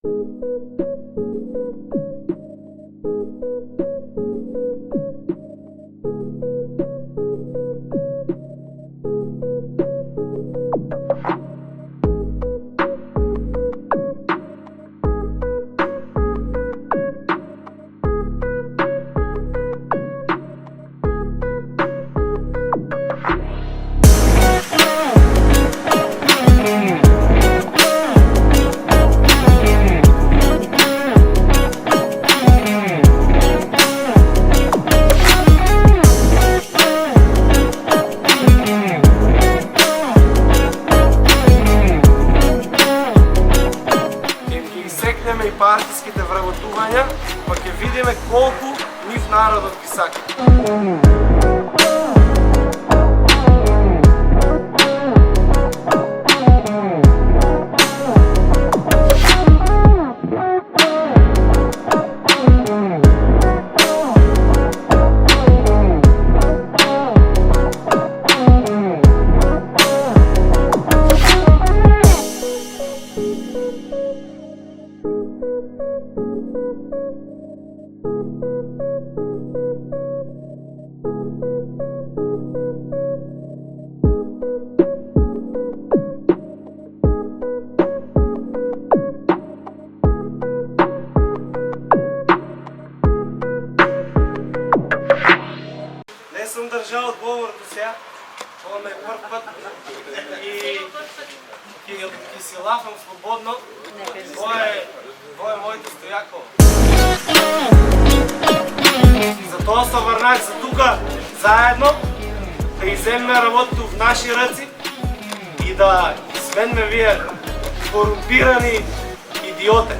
И партиските вработувања, па ќе видиме колку нив народот ги сака. Не сум држал одговор до сега, ова ме е прв пат и ќе си лафам слободно. Тоа е моето стојако. И затоа се врнах за тука заедно, да иземме работу в наши ръци и да сменме вие корумпирани идиоти.